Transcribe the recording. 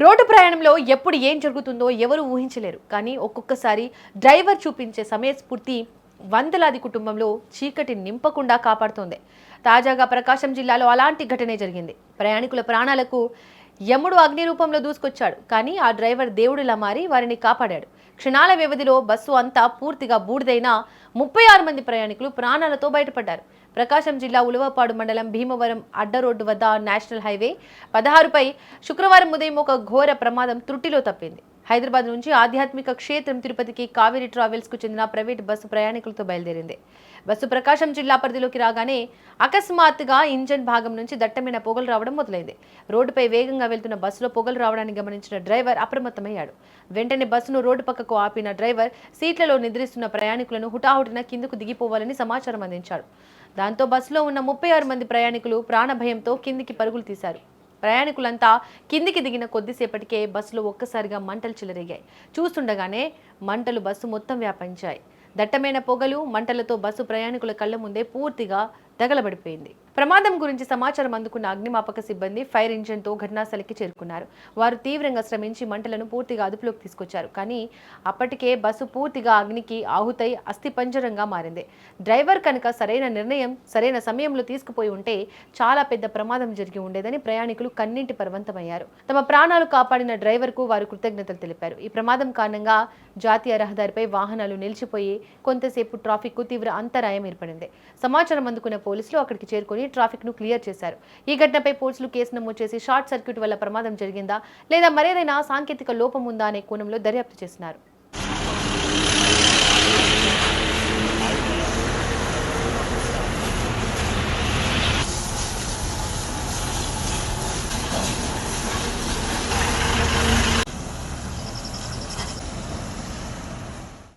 Road ప్రయాణంలో ఎప్పుడు ఏం జరుగుతుందో ఎవరు ఊహించలేరు. కానీ ఒక్కొక్కసారి డ్రైవర్ చూపించే సమయస్ఫూర్తి వందలాది కుటుంబంలో చీకటి నింపకుండా కాపాడుతోంది. తాజాగా ప్రకాశం జిల్లాలో అలాంటి ఘటనే జరిగింది. ప్రయాణికుల ప్రాణాలకు యముడు అగ్ని రూపంలో దూసుకొచ్చాడు. కానీ ఆ డ్రైవర్ దేవుడిలా మారి వారిని కాపాడాడు. క్షణాల వ్యవధిలో బస్సు అంతా పూర్తిగా బూడిదైనా 36 మంది ప్రయాణికులు ప్రాణాలతో బయటపడ్డారు. ప్రకాశం జిల్లా ఉలవపాడు మండలం భీమవరం అడ్డ రోడ్డు వద్ద నేషనల్ హైవే 16పై శుక్రవారం ఉదయం ఒక ఘోర ప్రమాదం త్రుటిలో తప్పింది. హైదరాబాద్ నుంచి ఆధ్యాత్మిక క్షేత్రం తిరుపతికి కావేరీ ట్రావెల్స్ కు చెందిన ప్రైవేట్ బస్సు ప్రయాణికులతో బయలుదేరింది. బస్సు ప్రకాశం జిల్లా పరిధిలోకి రాగానే అకస్మాత్తుగా ఇంజన్ భాగం నుంచి దట్టమైన పొగలు రావడం మొదలైంది. రోడ్డుపై వేగంగా వెళ్తున్న బస్సులో పొగలు రావడాన్ని గమనించిన డ్రైవర్ అప్రమత్తమయ్యాడు. వెంటనే బస్సును రోడ్డు పక్కకు ఆపిన డ్రైవర్ సీట్లలో నిద్రిస్తున్న ప్రయాణికులను హుటాహుటిన కిందకు దిగిపోవాలని సమాచారం అందించాడు. దాంతో బస్సులో ఉన్న 36 మంది ప్రయాణికులు ప్రాణభయంతో కిందికి పరుగులు తీశారు. ప్రయాణికులంతా కిందికి దిగిన కొద్దిసేపటికే బస్సులో ఒక్కసారిగా మంటలు చెలరేగాయి. చూస్తుండగానే మంటలు బస్సు మొత్తం వ్యాపించాయి. దట్టమైన పొగలు, మంటలతో బస్సు ప్రయాణికుల కళ్ల ముందే పూర్తిగా తగలబడిపోయింది. ప్రమాదం గురించి సమాచారం అందుకున్న అగ్నిమాపక సిబ్బంది ఫైర్ ఇంజిన్తో ఘటనాస్థలికి చేరుకున్నారు. వారు తీవ్రంగా శ్రమించి మంటలను పూర్తిగా అదుపులోకి తీసుకొచ్చారు. కానీ అప్పటికే బస్సు పూర్తిగా అగ్నికి ఆహుతై అస్థిపంజరంగా మారింది. డ్రైవర్ కనుక సరైన నిర్ణయం సరైన సమయంలో తీసుకుపోయి ఉంటే చాలా పెద్ద ప్రమాదం జరిగి ఉండేదని ప్రయాణికులు కన్నీటి పర్వంతమయ్యారు. తమ ప్రాణాలు కాపాడిన డ్రైవర్కు వారు కృతజ్ఞతలు తెలిపారు. ఈ ప్రమాదం కారణంగా జాతీయ రహదారిపై వాహనాలు నిలిచిపోయి కొంతసేపు ట్రాఫిక్ కు తీవ్ర అంతరాయం ఏర్పడింది. సమాచారం అందుకున్న పోలీసులు అక్కడికి చేరుకొని ట్రాఫిక్ ను క్లియర్ చేశారు. ఈ ఘటనపై పోలీసులు కేసు నమోదు చేసి షార్ట్ సర్క్యూట్ వల్ల ప్రమాదం జరిగిందా లేదా మరేదైనా సాంకేతిక లోపం ఉందా అనే కోణంలో దర్యాప్తు చేస్తున్నారు.